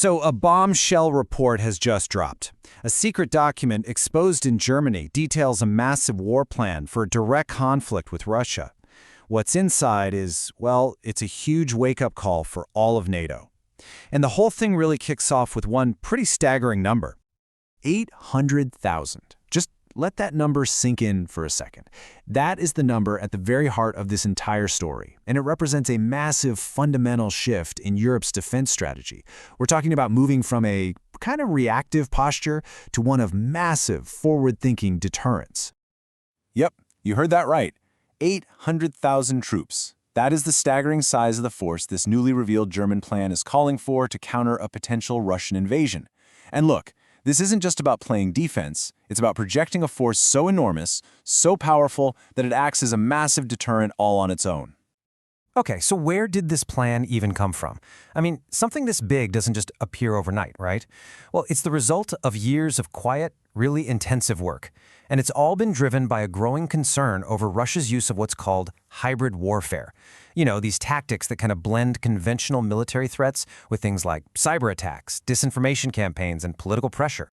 So a bombshell report has just dropped. A secret document exposed in Germany details a massive war plan for a direct conflict with Russia. What's inside is, well, it's a huge wake-up call for all of NATO. And the whole thing really kicks off with one pretty staggering number. 800,000. Just let that number sink in for a second. That is the number at the very heart of this entire story, and it represents a massive fundamental shift in Europe's defense strategy. We're talking about moving from a kind of reactive posture to one of massive forward-thinking deterrence. Yep, you heard that right. 800,000 troops. That is the staggering size of the force this newly revealed German plan is calling for to counter a potential Russian invasion. And look, this isn't just about playing defense, it's about projecting a force so enormous, so powerful, that it acts as a massive deterrent all on its own. Okay, so where did this plan even come from? I mean, something this big doesn't just appear overnight, right? Well, it's the result of years of quiet, really intensive work. And it's all been driven by a growing concern over Russia's use of what's called hybrid warfare. You know, these tactics that kind of blend conventional military threats with things like cyber attacks, disinformation campaigns, and political pressure.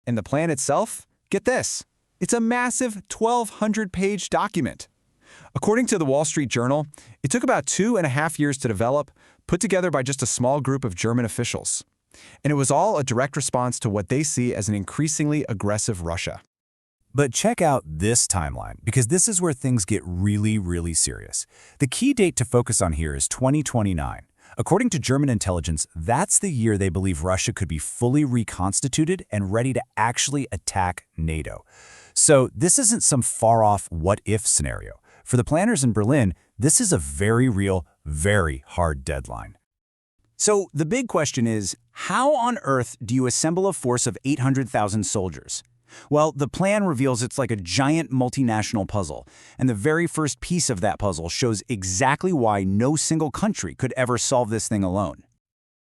And the plan itself? Get this. It's a massive 1,200-page document. According to the Wall Street Journal, it took about 2.5 years to develop, put together by just a small group of German officials. And it was all a direct response to what they see as an increasingly aggressive Russia. But check out this timeline, because this is where things get really, really serious. The key date to focus on here is 2029. According to German intelligence, that's the year they believe Russia could be fully reconstituted and ready to actually attack NATO. So this isn't some far-off what-if scenario. For the planners in Berlin, this is a very real, very hard deadline. So the big question is, how on earth do you assemble a force of 800,000 soldiers? Well, the plan reveals it's like a giant multinational puzzle, and the very first piece of that puzzle shows exactly why no single country could ever solve this thing alone.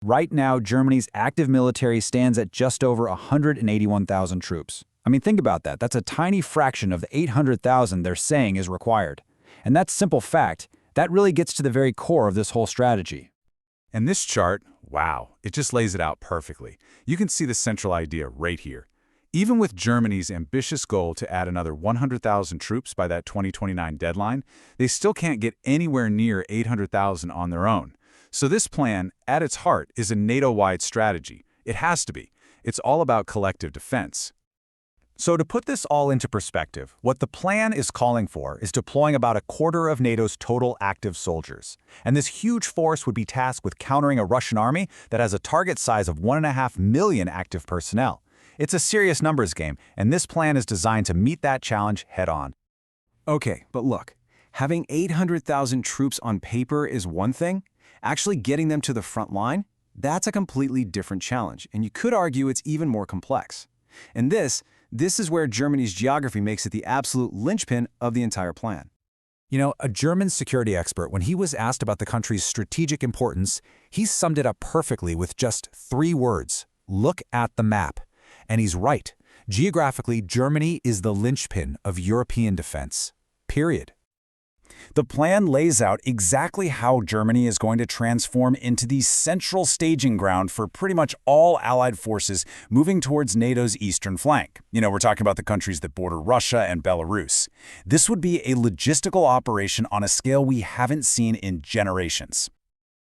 Right now, Germany's active military stands at just over 181,000 troops. I mean, think about that. That's a tiny fraction of the 800,000 they're saying is required. And that simple fact, that really gets to the very core of this whole strategy. And this chart, wow, it just lays it out perfectly. You can see the central idea right here. Even with Germany's ambitious goal to add another 100,000 troops by that 2029 deadline, they still can't get anywhere near 800,000 on their own. So this plan, at its heart, is a NATO-wide strategy. It has to be. It's all about collective defense. So to put this all into perspective, what the plan is calling for is deploying about a quarter of NATO's total active soldiers. And this huge force would be tasked with countering a Russian army that has a target size of 1.5 million active personnel. It's a serious numbers game, and this plan is designed to meet that challenge head-on. Okay, but look, having 800,000 troops on paper is one thing. Actually getting them to the front line, that's a completely different challenge, and you could argue it's even more complex. And this is where Germany's geography makes it the absolute linchpin of the entire plan. You know, a German security expert, when he was asked about the country's strategic importance, he summed it up perfectly with just 3 words: look at the map. And he's right. Geographically, Germany is the linchpin of European defense. Period. The plan lays out exactly how Germany is going to transform into the central staging ground for pretty much all Allied forces moving towards NATO's eastern flank. You know, we're talking about the countries that border Russia and Belarus. This would be a logistical operation on a scale we haven't seen in generations.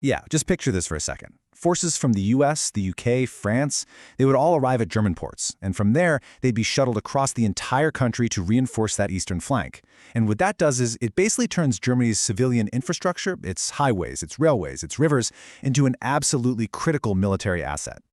Yeah, just picture this for a second. Forces from the US, the UK, France, they would all arrive at German ports, and from there, they'd be shuttled across the entire country to reinforce that eastern flank. And what that does is it basically turns Germany's civilian infrastructure, its highways, its railways, its rivers, into an absolutely critical military asset.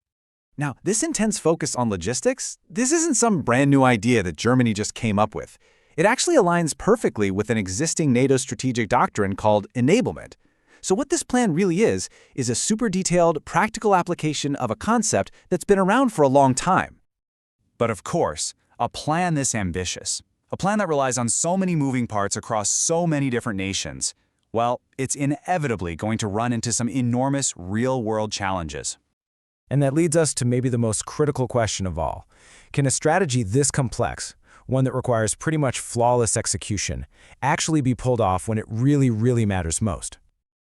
Now, this intense focus on logistics, this isn't some brand new idea that Germany just came up with. It actually aligns perfectly with an existing NATO strategic doctrine called enablement. So what this plan really is a super detailed, practical application of a concept that's been around for a long time. But of course, a plan this ambitious, a plan that relies on so many moving parts across so many different nations, well, it's inevitably going to run into some enormous real-world challenges. And that leads us to maybe the most critical question of all. Can a strategy this complex, one that requires pretty much flawless execution, actually be pulled off when it really, really matters most?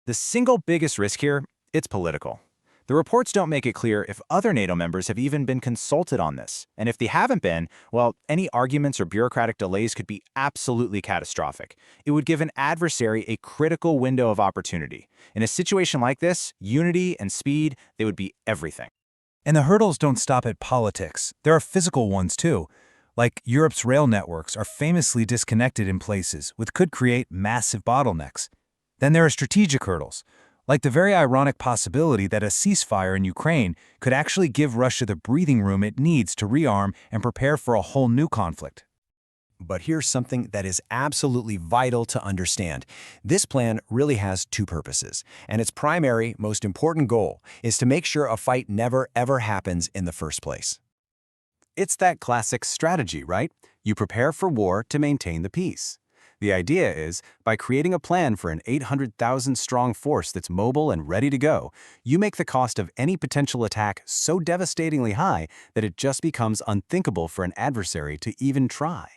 The single biggest risk here, it's political. The reports don't make it clear if other NATO members have even been consulted on this. And if they haven't been, well, any arguments or bureaucratic delays could be absolutely catastrophic. It would give an adversary a critical window of opportunity. In a situation like this, unity and speed, they would be everything. And the hurdles don't stop at politics. There are physical ones too. Like Europe's rail networks are famously disconnected in places, which could create massive bottlenecks. Then there are strategic hurdles, like the very ironic possibility that a ceasefire in Ukraine could actually give Russia the breathing room it needs to rearm and prepare for a whole new conflict. But here's something that is absolutely vital to understand. This plan really has two purposes, and its primary, most important goal is to make sure a fight never ever happens in the first place. It's that classic strategy, right? You prepare for war to maintain the peace. The idea is, by creating a plan for an 800,000-strong force that's mobile and ready to go, you make the cost of any potential attack so devastatingly high that it just becomes unthinkable for an adversary to even try.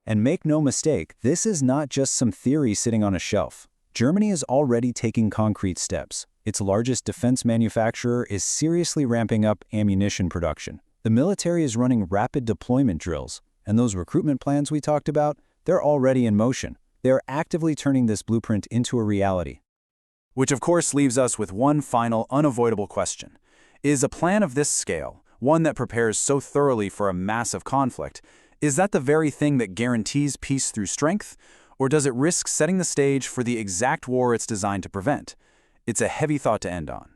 And make no mistake, this is not just some theory sitting on a shelf. Germany is already taking concrete steps. Its largest defense manufacturer is seriously ramping up ammunition production. The military is running rapid deployment drills, and those recruitment plans we talked about, they're already in motion. They are actively turning this blueprint into a reality. Which of course leaves us with one final unavoidable question. Is a plan of this scale, one that prepares so thoroughly for a massive conflict, is that the very thing that guarantees peace through strength? Or does it risk setting the stage for the exact war it's designed to prevent? It's a heavy thought to end on.